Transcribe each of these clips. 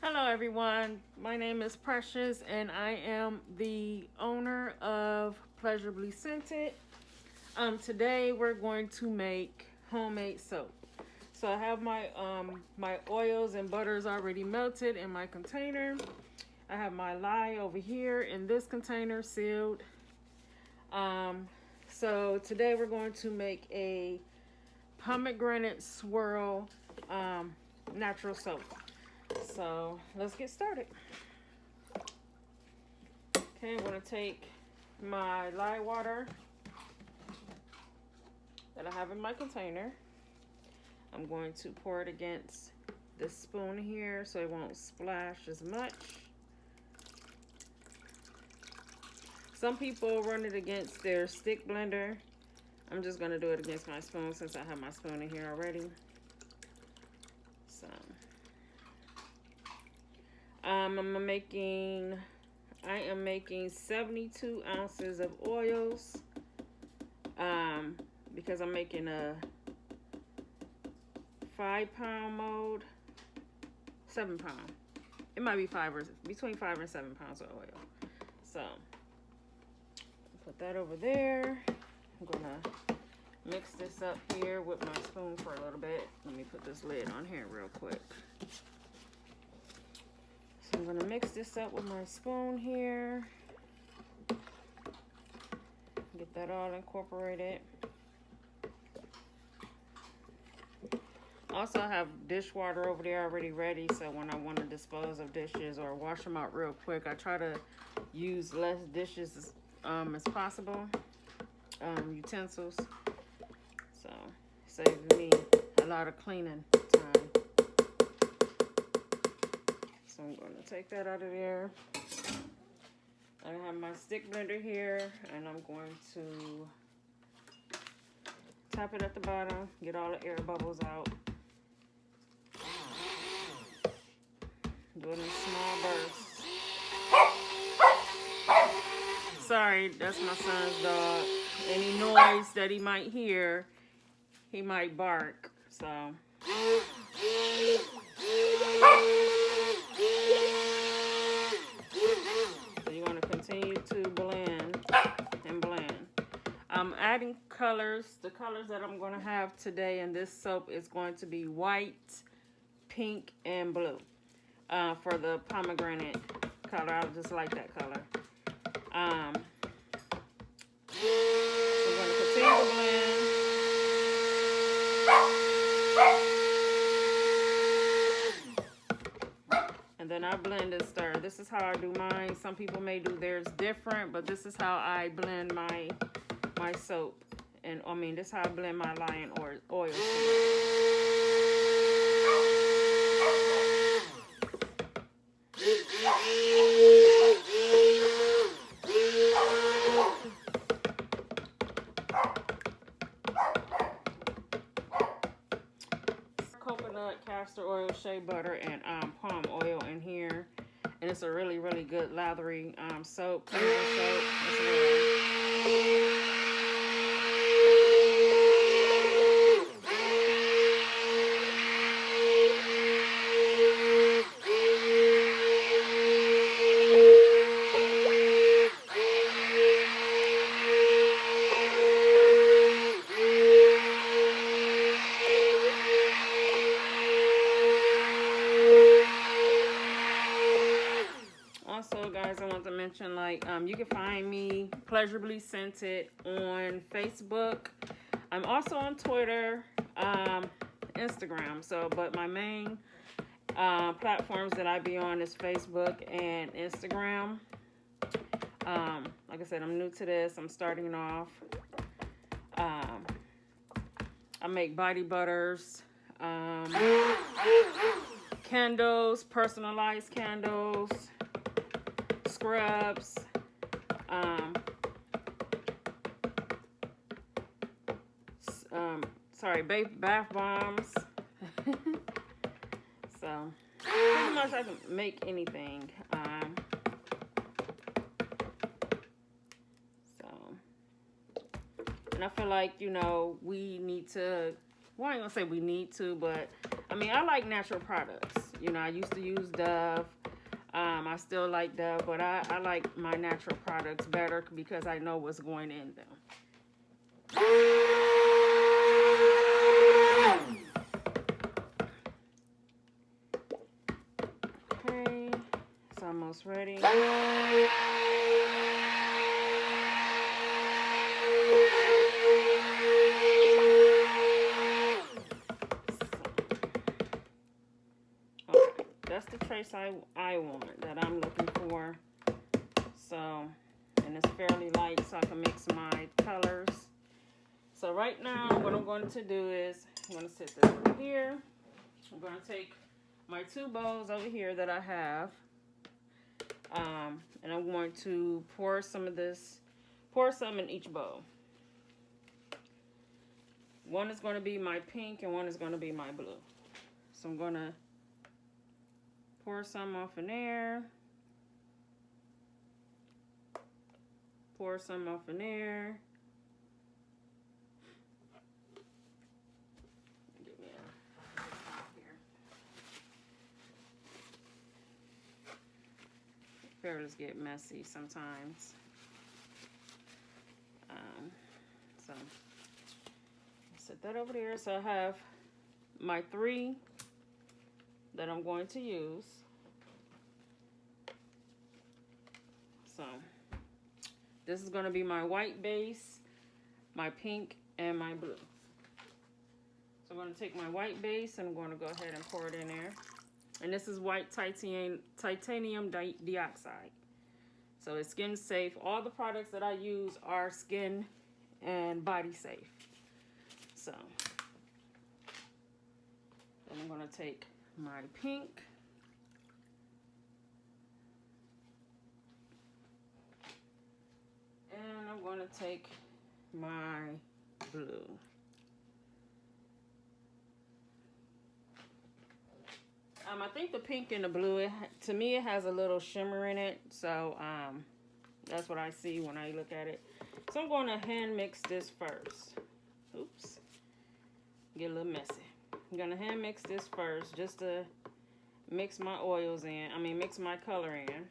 Hello everyone, my name is Precious and I am the owner of Pleasurably Scented. Today we're going to make homemade soap. So I have my my oils and butters already melted in my container. I have my lye over here in this container sealed. So today we're going to make a pomegranate swirl natural soap. So let's get started. Okay, I'm going to take my lye water that I have in my container. I'm going to pour it against this spoon here so it won't splash as much. Some people run it against their stick blender. I'm just going to do it against my spoon since I have my spoon in here already. So I am making 72 ounces of oils because I'm making a 5-pound mold, 7-pound. It might be between 5 and 7 pounds of oil. So put that over there. I'm gonna mix this up here with my spoon for a little bit. Let me put this lid on here real quick. So I'm gonna mix this up with my spoon here. Get that all incorporated. Also, I have dishwater over there already ready, so when I want to dispose of dishes or wash them out real quick, I try to use less dishes as possible, utensils. So it saves me a lot of cleaning time. So I'm going to take that out of there. I have my stick blender here, and I'm going to tap it at the bottom, get all the air bubbles out. Do it in small bursts. Sorry, that's my son's dog. Any noise that he might hear, he might bark. So you're going to continue to blend and blend. I'm adding colors. The colors that I'm going to have today in this soap is going to be white, pink, and blue. For the pomegranate color, I just like that color. I'm going to continue to blend. And then I blend and stir. This is how I do mine. Some people may do theirs different, but this is how I blend my soap. And this is how I blend my lye and oil. Coconut, castor oil, shea butter, and palm oil in here, and it's a really good lathery soap. Also, guys, I want to mention, you can find me Pleasurably Scented on Facebook. I'm also on Twitter, Instagram. But my main platforms that I be on is Facebook and Instagram. Like I said, I'm new to this. I'm starting off. I make body butters, candles, personalized candles, scrubs, bath bombs. So pretty much I can make anything. And I feel like, we need to, well, I ain't gonna say we need to, but I like natural products. You know, I used to use Dove. I still like Dove, but I like my natural products better because I know what's going in them. Okay, it's almost ready. That's the trace eye want that I'm looking for. So, and it's fairly light, so I can mix my colors. So right now, what I'm going to do is, I'm going to set this over here. I'm going to take my 2 bowls over here that I have. And I'm going to pour some of this, pour some in each bowl. One is going to be my pink and one is going to be my blue. So I'm going to pour some off in there. Pour some off in there. Give me a top here. Fairs get messy sometimes. So set that over there. So I have my 3 that I'm going to use. So this is going to be my white base, my pink, and my blue. So I'm going to take my white base and I'm going to go ahead and pour it in there. And this is white titanium dioxide. So it's skin safe. All the products that I use are skin and body safe. So then I'm going to take my pink. And I'm going to take my blue. I think the pink and the blue, to me, it has a little shimmer in it. So that's what I see when I look at it. So I'm going to hand mix this first. Oops. Get a little messy. I'm going to hand mix this first just to mix my oils in. Mix my color in.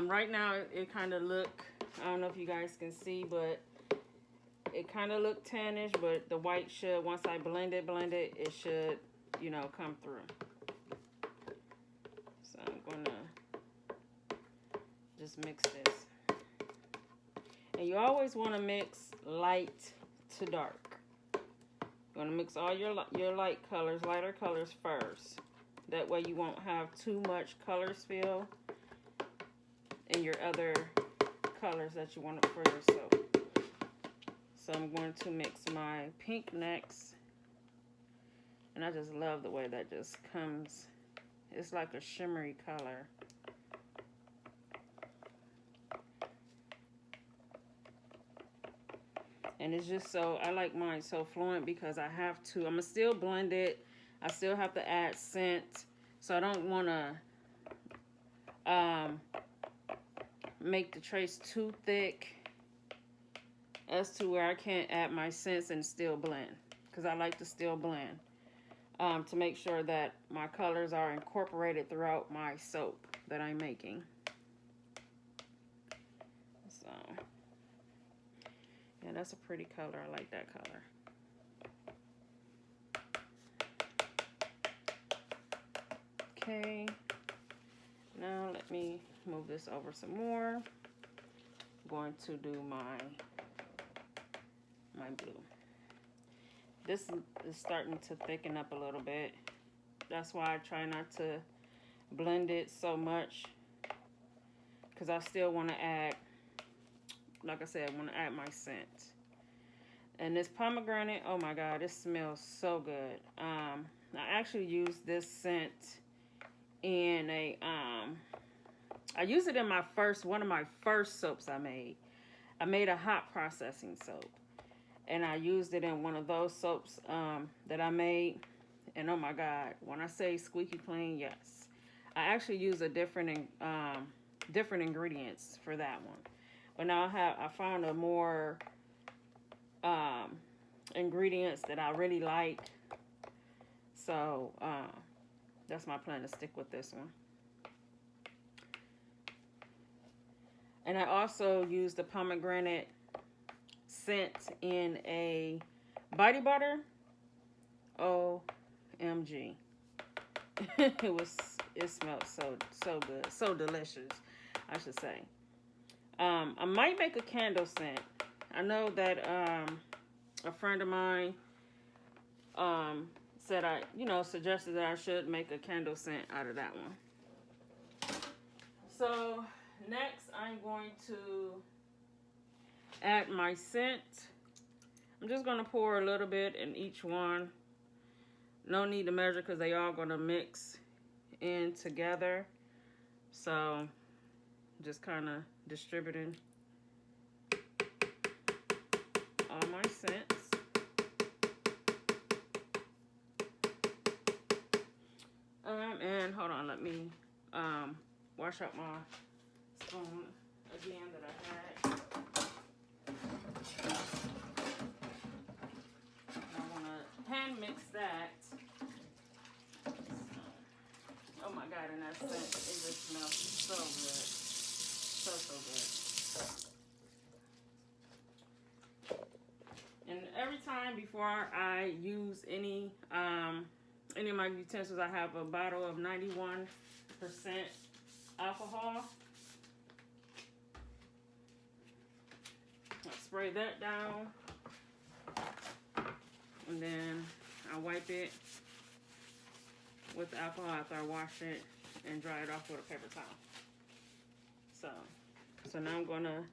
Right now, it kind of look, I don't know if you guys can see, but it kind of look tannish, but the white should, once I blend it, it should, you know, come through. So I'm going to just mix this. And you always want to mix light to dark. You're going to mix all your light colors, lighter colors first. That way you won't have too much color spill in your other colors that you want for your soap. So I'm going to mix my pink next. And I just love the way that just comes. It's like a shimmery color. And it's just so, I like mine so fluent because I have to, I'm going to still blend it. I still have to add scent. So I don't want to make the trace too thick as to where I can't add my scents and still blend. Because I like to still blend to make sure that my colors are incorporated throughout my soap that I'm making. So, yeah, that's a pretty color. I like that color. Okay, now let me move this over some more. I'm going to do my blue. This is starting to thicken up a little bit. That's why I try not to blend it so much, because I still want to add, like I said, I want to add my scent. And this pomegranate, oh my god, it smells so good. I actually used this scent in a I used it in one of my first soaps I made. I made a hot processing soap, and I used it in one of those soaps that I made. And oh my god, when I say squeaky clean, yes, I actually use a different ingredients for that one. But now I found a more ingredients that I really like. So that's my plan, to stick with this one. And I also use the pomegranate scent in a body butter. OMG. It smelled so good, so delicious, I should say. I might make a candle scent. I know that a friend of mine said suggested that I should make a candle scent out of that one. So next I'm going to add my scent. I'm just going to pour a little bit in each one. No need to measure because they all going to mix in together. So just kind of distributing all my scents. And hold on, let me wash out my spoon again that I had. I want to hand mix that. Oh my God, and that scent, it just smells so good. So good. And every time before I use any of my utensils, I have a bottle of 91% alcohol. I spray that down, and then I wipe it with alcohol after I wash it and dry it off with a paper towel. So now I'm gonna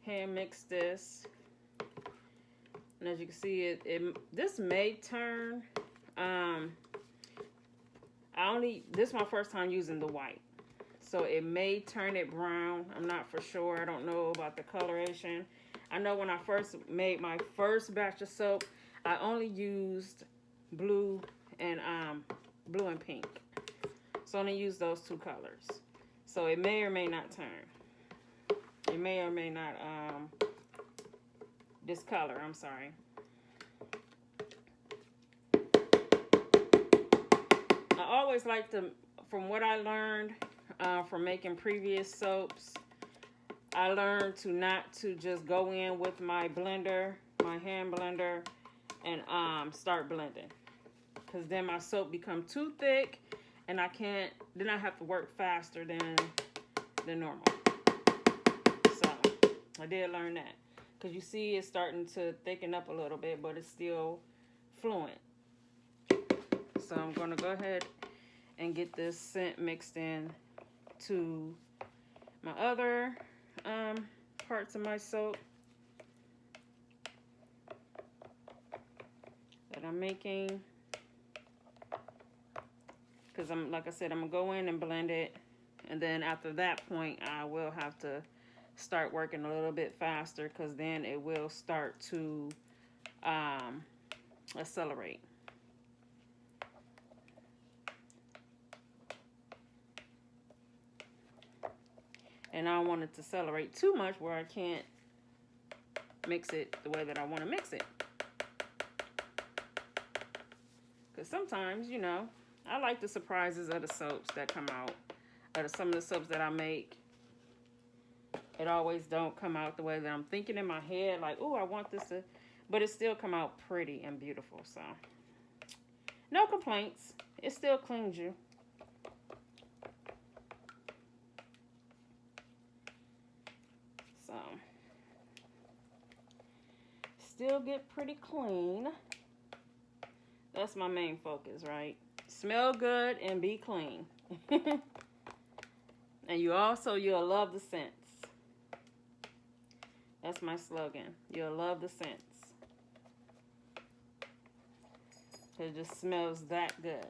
hand mix this, and as you can see, this may turn. This is my first time using the white, so it may turn it brown. I'm not for sure. I don't know about the coloration. I know when I first made my first batch of soap, I only used blue and pink. So I only use those two colors. So it may or may not turn. It may or may not discolor. I'm sorry. I always like to, from what I learned from making previous soaps, I learned not to just go in with my blender, my hand blender, and start blending. Because then my soap become too thick, and then I have to work faster than normal. So I did learn that. Because you see it's starting to thicken up a little bit, but it's still fluent. So I'm going to go ahead and get this scent mixed in to my other parts of my soap that I'm making. Because like I said, I'm going to go in and blend it. And then after that point, I will have to start working a little bit faster, because then it will start to accelerate. And I don't want it to accelerate too much where I can't mix it the way that I want to mix it. Because sometimes, I like the surprises of the soaps that come out. Out of some of the soaps that I make, it always don't come out the way that I'm thinking in my head. Like, oh, I want this to... But it still come out pretty and beautiful. So, no complaints. It still cleans you. So, still get pretty clean. That's my main focus, right? Smell good and be clean. And you'll love the scents. That's my slogan. You'll love the scents. It just smells that good.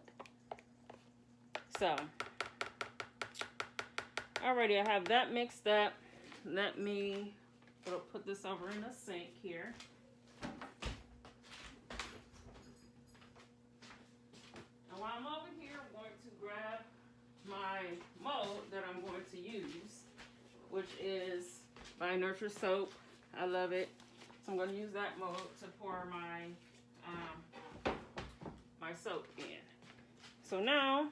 So, alrighty, I have that mixed up. Let me put this over in the sink here. And while I'm over here, I'm going to grab my mold that I'm going to use, which is by Nurture Soap. I love it. So I'm going to use that mode to pour my soap in. So now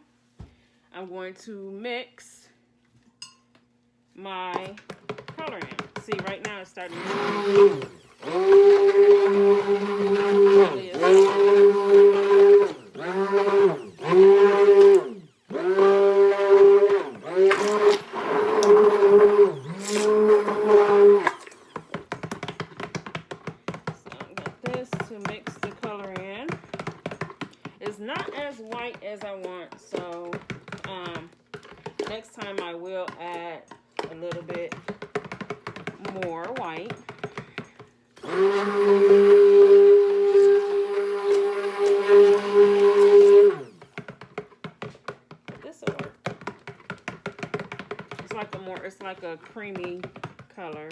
I'm going to mix my color in. See, right now it's starting to not as white as I want, so next time I will add a little bit more white. This will work. It's like a creamy color.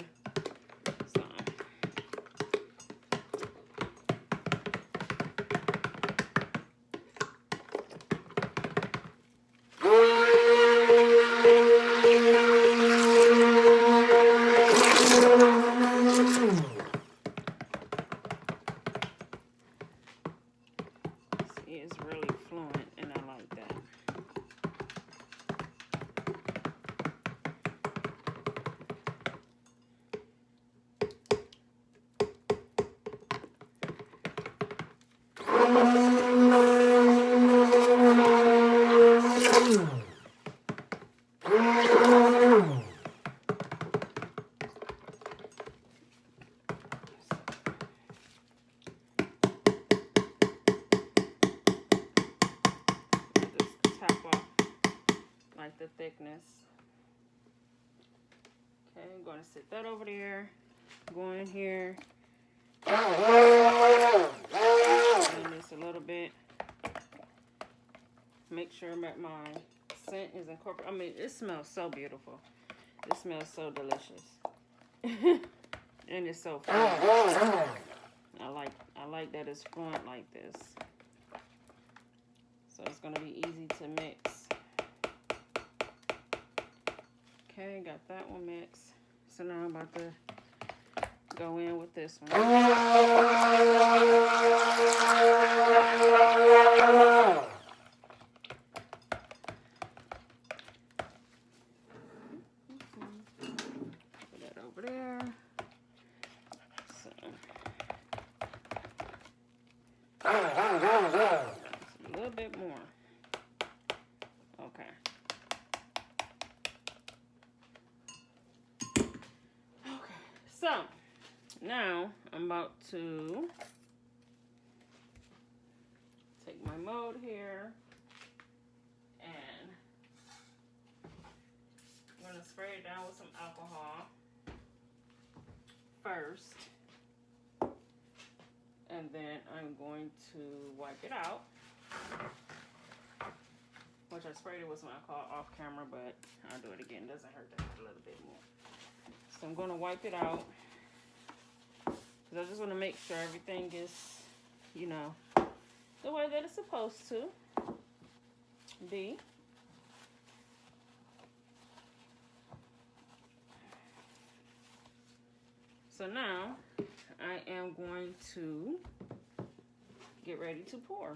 It's really fluent, and I like that. The thickness. Okay, I'm going to sit that over there. Go in here. And this a little bit. Make sure that my scent is incorporated. I mean, it smells so beautiful. It smells so delicious. And it's so fluent. I like that it's fluent like this. So it's going to be easy to mix. Okay, got that one mixed. So now I'm about to go in with this one. Put that over there. So. A little bit more. Okay. So, now I'm about to take my mold here and I'm going to spray it down with some alcohol first, and then I'm going to wipe it out, which I sprayed it with some alcohol off camera, but I'll do it again. It doesn't hurt to have a little bit more. So I'm going to wipe it out because I just want to make sure everything is, you know, the way that it's supposed to be. So now I am going to get ready to pour.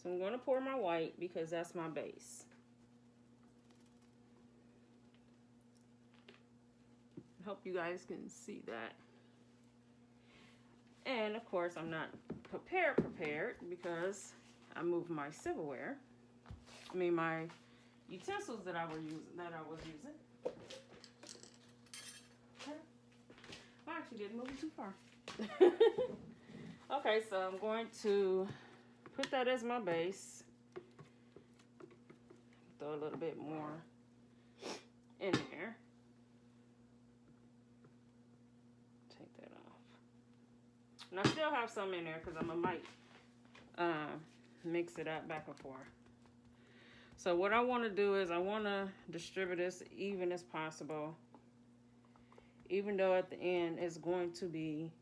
So I'm going to pour my white because that's my base. Hope you guys can see that. And of course I'm not prepared because I moved my silverware. I mean my utensils that I was using. Okay. I actually didn't move it too far. Okay, so I'm going to put that as my base. Throw a little bit more in there. And I still have some in there because I might mix it up back and forth. So what I want to do is I want to distribute this even as possible, even though at the end it's going to be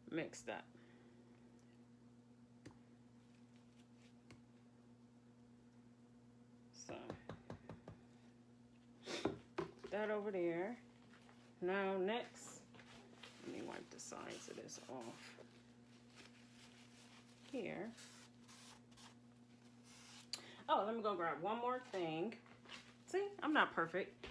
mixed up. So that over there. Now next, let me wipe the sides of this off. Here. Oh, let me go grab one more thing. See, I'm not perfect.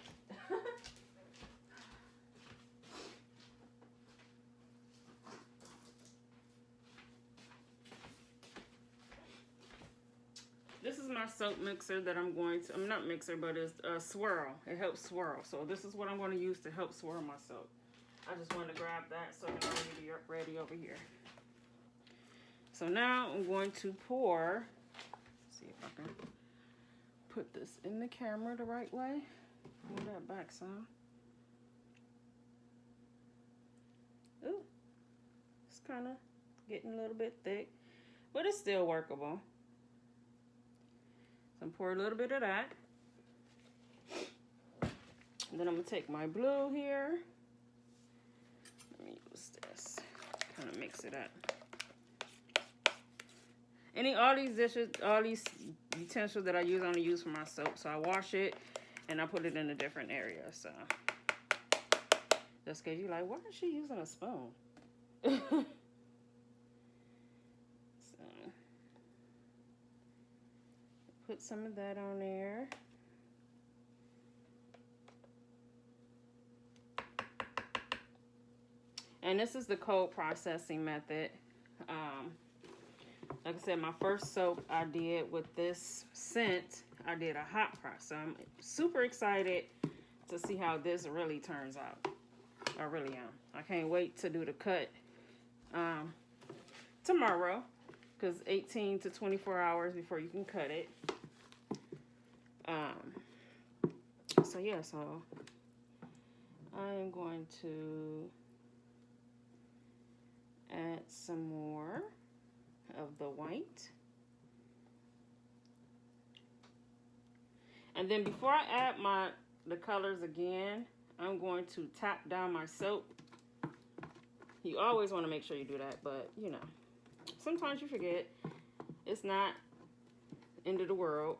This is my soap mixer that I'm going to, not mixer, but it's a swirl. It helps swirl. So this is what I'm going to use to help swirl my soap. I just wanted to grab that so I'm ready over here. So now I'm going to pour, let's see if I can put this in the camera the right way. Move that back some. Ooh, it's kind of getting a little bit thick, but it's still workable. So I'm pour a little bit of that. And then I'm gonna take my blue here. Let me use this, kind of mix it up. All these dishes, all these utensils that I use, I only use for my soap. So I wash it and I put it in a different area. So just cause you're like, why is she using a spoon? So put some of that on there. And this is the cold processing method. Like I said, my first soap I did with this scent, I did a hot press. So I'm super excited to see how this really turns out. I really am. I can't wait to do the cut tomorrow, because 18 to 24 hours before you can cut it. So yeah, so I am going to add some more of the white. And then before I add the colors again, I'm going to tap down my soap. You always want to make sure you do that, but you know, sometimes you forget. It's not end of the world.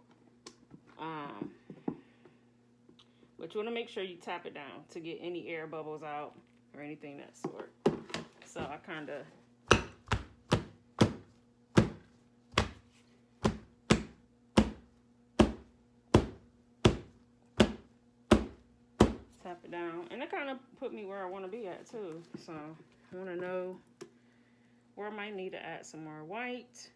But you want to make sure you tap it down to get any air bubbles out or anything that sort. So I kind of tap it down, and it kind of put me where I want to be at too. So I want to know where I might need to add some more white.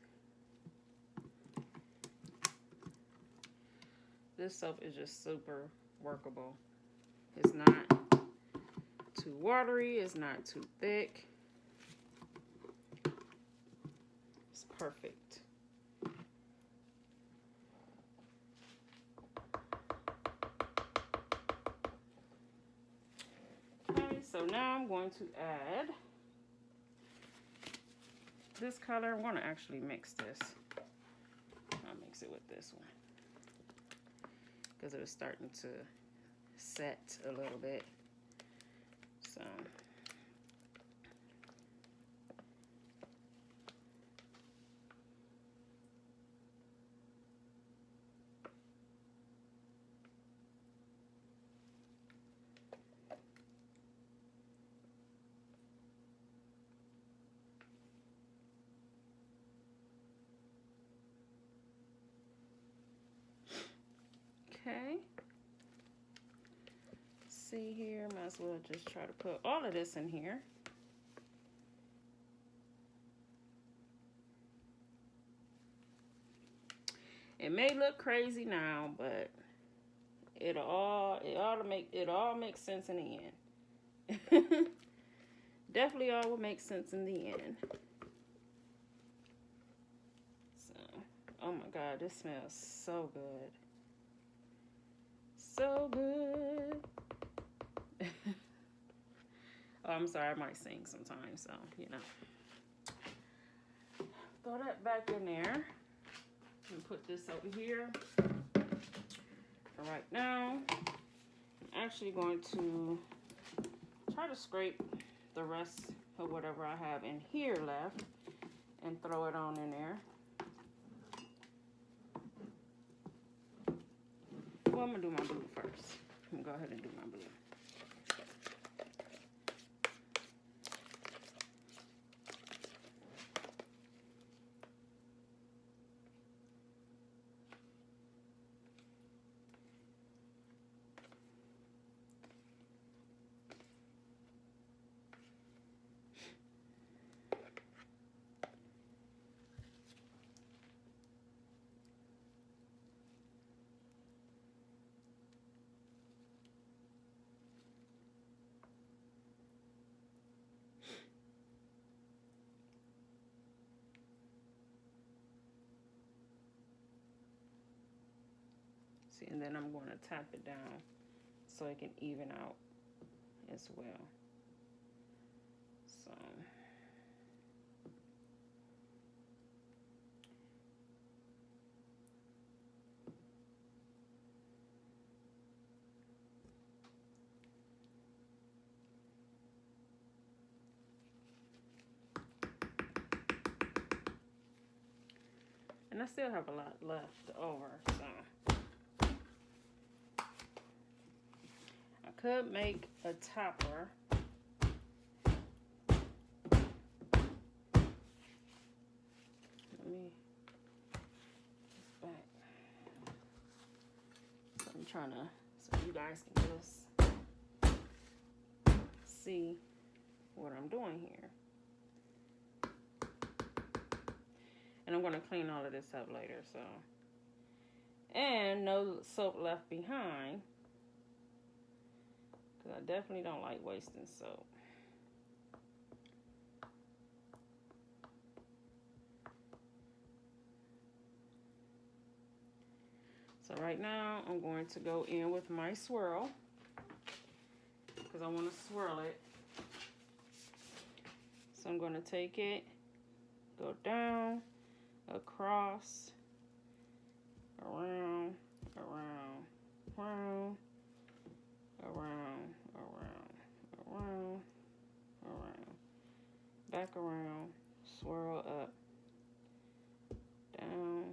This soap is just super workable. It's not too watery, it's not too thick. It's perfect. Okay, so now I'm going to add this color. I want to actually mix this. I'll mix it with this one, because it was starting to set a little bit. So okay. See here, might as well just try to put all of this in here. It may look crazy now, but it all makes sense in the end. Definitely all will make sense in the end. So, oh my God, this smells so good. So good. Oh, I'm sorry, I might sing sometimes, so, you know. Throw that back in there. And put this over here. For right now, I'm actually going to try to scrape the rest of whatever I have in here left and throw it on in there. Well, I'm going to do my blue first. I'm going to go ahead and do my blue. See, and then I'm going to tap it down so it can even out as well. So and I still have a lot left over, so I could make a topper. Let me back. So I'm trying to, so you guys can just see what I'm doing here. And I'm going to clean all of this up later, so. And no soap left behind, because I definitely don't like wasting soap. So right now, I'm going to go in with my swirl, because I want to swirl it. So I'm going to take it, go down, across, around, around, around, around, around, around, around, back around, swirl up, down,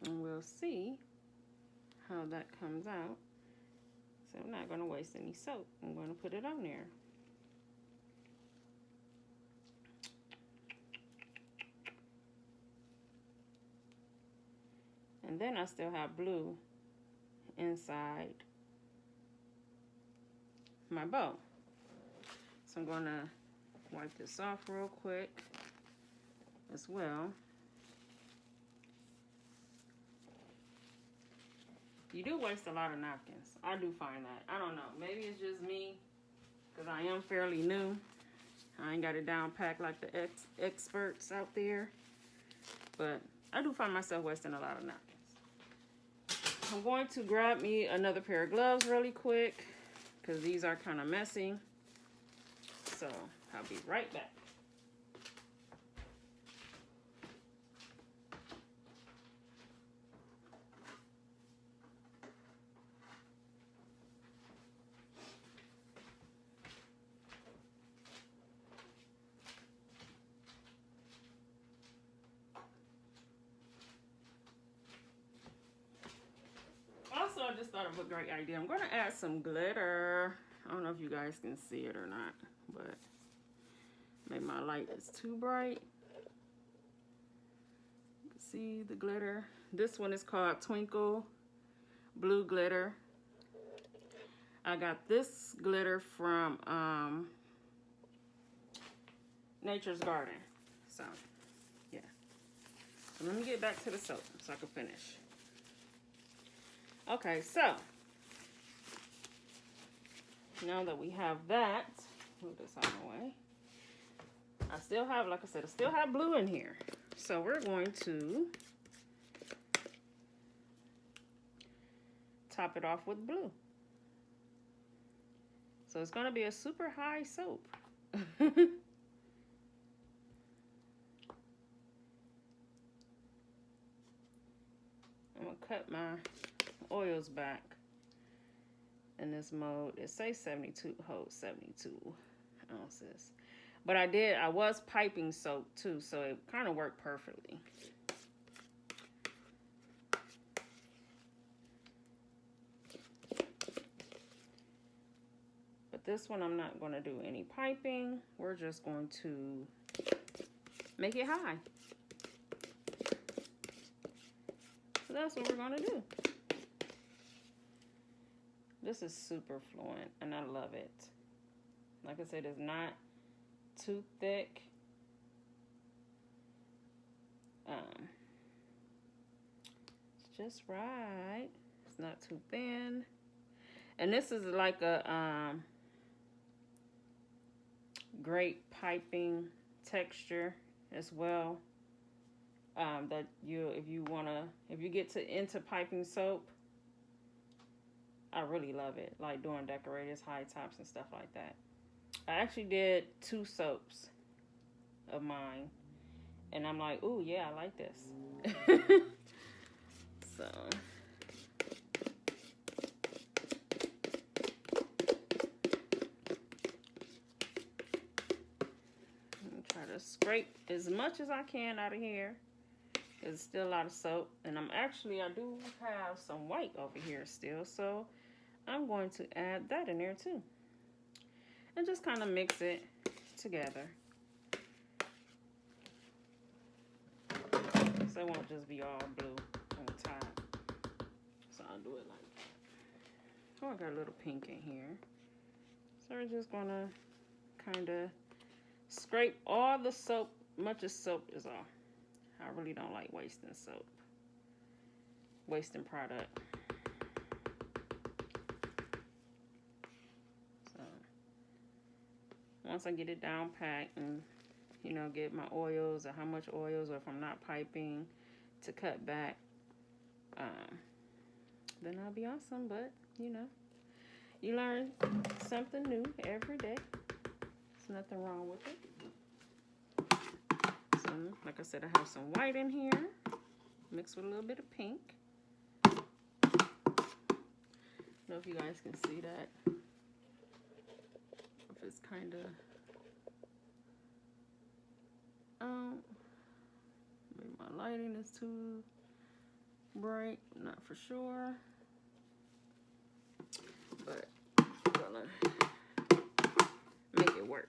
and we'll see how that comes out. So I'm not going to waste any soap. I'm going to put it on there. And then I still have blue inside my bow. So I'm going to wipe this off real quick as well. You do waste a lot of napkins. I do find that. I don't know. Maybe it's just me, because I am fairly new. I ain't got it down packed like the experts out there. But I do find myself wasting a lot of napkins. I'm going to grab me another pair of gloves really quick, because these are kind of messy. So I'll be right back. Also, I just thought of a great idea. I'm going to add some glitter. I don't know if you guys can see it or not, but maybe my light is too bright. You can see the glitter. This one is called Twinkle Blue Glitter. I got this glitter from Nature's Garden. So, yeah. So let me get back to the soap so I can finish. Okay, so now that we have that, move this out of the way. I still have, like I said, I still have blue in here. So we're going to top it off with blue. So it's going to be a super high soap. I'm going to cut my oils back in this mode. It says 72 holds 72 ounces. But I was piping soap too, so it kind of worked perfectly. But this one I'm not going to do any piping. We're just going to make it high. So that's what we're going to do. This is super fluent, and I love it. Like I said, it's not too thick. It's just right. It's not too thin. And this is like a great piping texture as well. That if you get into piping soap, I really love it. Like doing decorators, high tops, and stuff like that. I actually did 2 soaps of mine, and I'm like, ooh, yeah, I like this. So. Try to scrape as much as I can out of here. There's still a lot of soap, and I do have some white over here still, so I'm going to add that in there too, and just kind of mix it together, so it won't just be all blue on top. So I'll do it like that. Oh, I got a little pink in here, so we're just gonna kind of scrape all the soap, much as soap is off. I really don't like wasting soap, wasting product. So once I get it down packed and, get my oils or how much oils, or if I'm not piping to cut back, then I'll be awesome. But, you learn something new every day. There's nothing wrong with it. Like I said, I have some white in here, mixed with a little bit of pink. I don't know if you guys can see that. If it's kind of, maybe my lighting is too bright, not for sure. But I'm gonna make it work.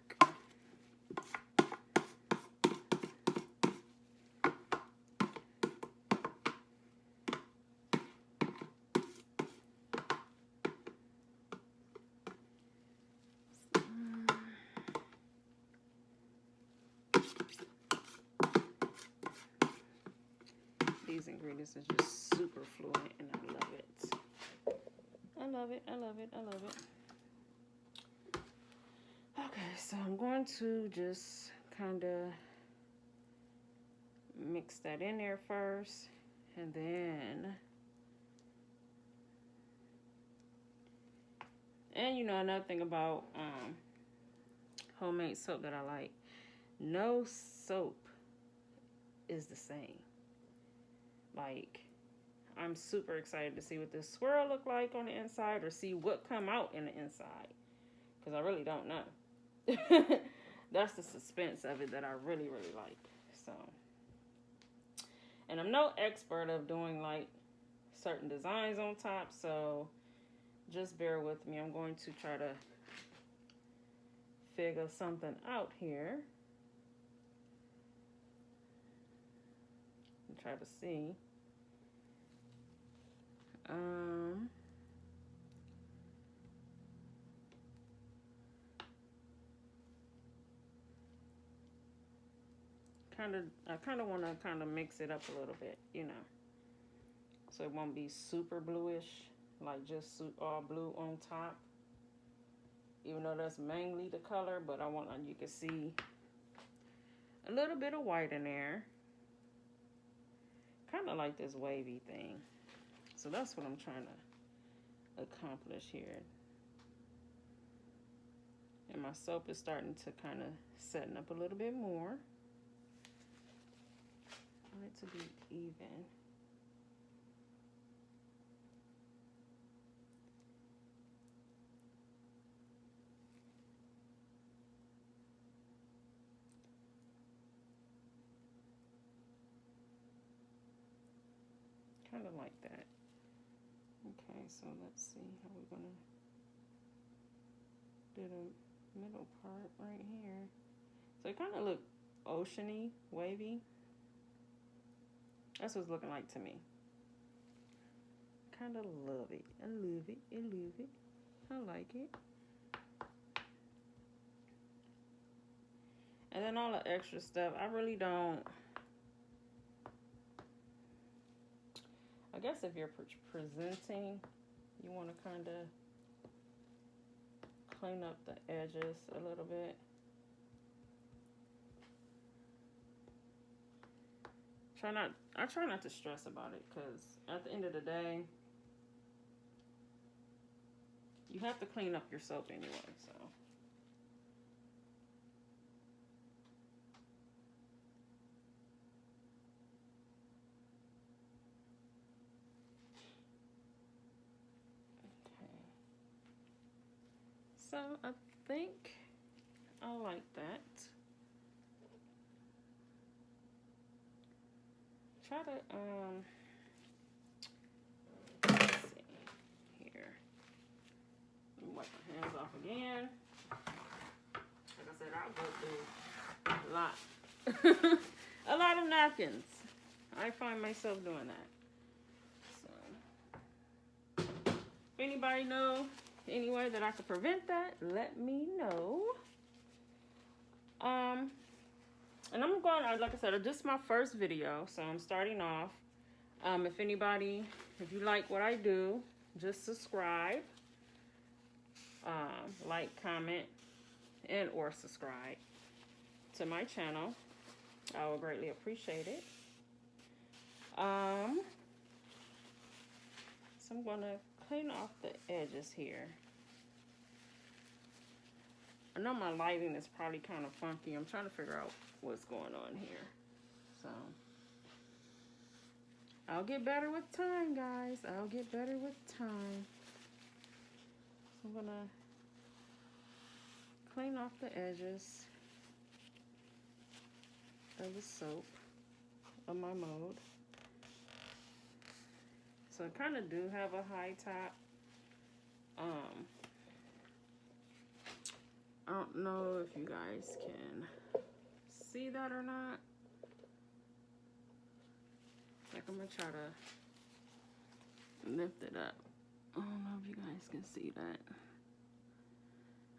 These ingredients are just super fluent, and I love it. I love it, I love it, I love it. Okay, so I'm going to just kind of mix that in there first, and then, another thing about homemade soap that I like, no soap is the same. Like, I'm super excited to see what this swirl look like on the inside, or see what come out in the inside, because I really don't know. That's the suspense of it that I really, really like. So, and I'm no expert of doing like certain designs on top, so just bear with me. I'm going to try to figure something out here and try to see. I kind of want to kind of mix it up a little bit, so it won't be super bluish, like just all blue on top, even though that's mainly the color. But I want you can see a little bit of white in there, kind of like this wavy thing. So that's what I'm trying to accomplish here. And my soap is starting to kind of setting up a little bit more. I want it to be even. Kind of like that. Okay, so let's see how we're gonna do the middle part right here. So it kind of look oceany, wavy. That's what it's looking like to me. Kind of love it. I love it. I love it. I like it. And then all the extra stuff, I really don't. I guess if you're presenting, you want to kind of clean up the edges a little bit. I try not to stress about it, because at the end of the day, you have to clean up your soap anyway, so. Okay. So I think I like that. Try to, let's see here. Let me wipe my hands off again. Like I said, I'll go through a lot. A lot of napkins. I find myself doing that. So, if anybody know any way that I could prevent that, let me know. And I'm going, like I said, this is my first video, so I'm starting off. If you like what I do, just subscribe, like, comment, and or subscribe to my channel. I would greatly appreciate it. So I'm going to clean off the edges here. I know my lighting is probably kind of funky. I'm trying to figure out what's going on here. So, I'll get better with time, guys. I'll get better with time. So I'm gonna clean off the edges of the soap of my mold. So I kind of do have a high top. I don't know if you guys can see that or not. Like, I'm gonna try to lift it up. I don't know if you guys can see that.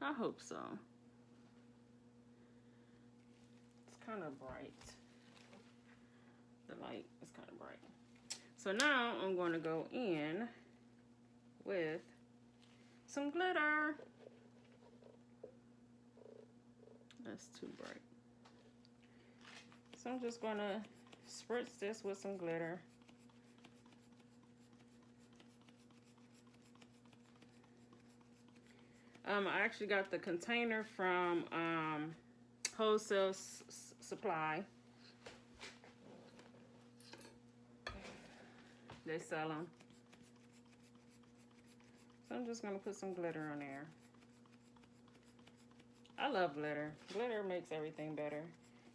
I hope so. It's kind of bright. The light is kind of bright. So now I'm going to go in with some glitter. That's too bright. So I'm just going to spritz this with some glitter. I actually got the container from Wholesale Supply. They sell them. So I'm just going to put some glitter on there. I love glitter. Glitter makes everything better.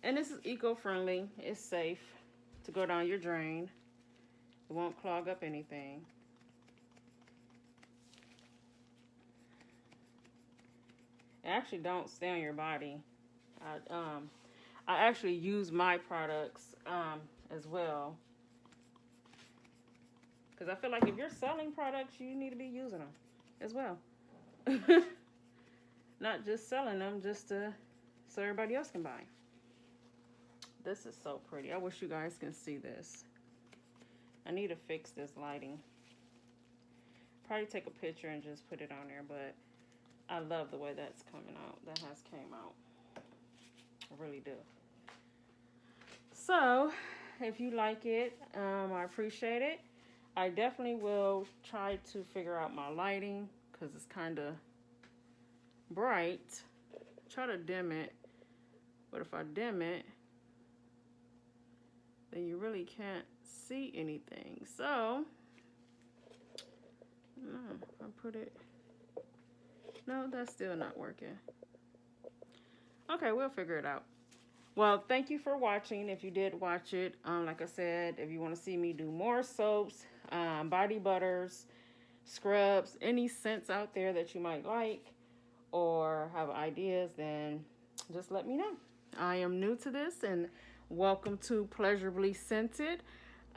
And this is eco-friendly. It's safe to go down your drain. It won't clog up anything. It actually don't stay on your body. I actually use my products as well. Because I feel like if you're selling products, you need to be using them as well. Not just selling them just so everybody else can buy. This is so pretty. I wish you guys can see this. I need to fix this lighting. Probably take a picture and just put it on there, but I love the way that's coming out. That has came out. I really do. So, if you like it, I appreciate it. I definitely will try to figure out my lighting because it's kind of bright. Try to dim it, but if I dim it, then you really can't see anything. So, no, I put it, no, that's still not working. Okay, we'll figure it out. Well, thank you for watching. If you did watch it, like I said, if you want to see me do more soaps, body butters, scrubs, any scents out there that you might like or have ideas, then just let me know. I am new to this, and welcome to Pleasurably Scented.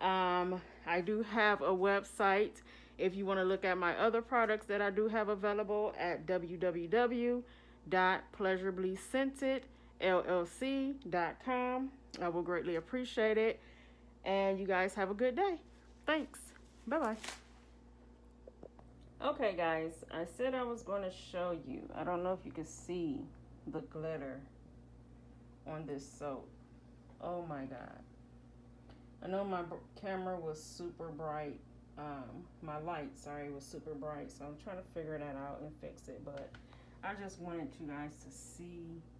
I do have a website if you want to look at my other products that I do have available at www.pleasurablyscentedllc.com. I will greatly appreciate it. And you guys have a good day. Thanks. Bye-bye. Okay, guys, I said I was going to show you. I don't know if you can see the glitter on this soap. Oh my God. I know my camera was super bright. My light, sorry, was super bright. So I'm trying to figure that out and fix it. But I just wanted you guys to see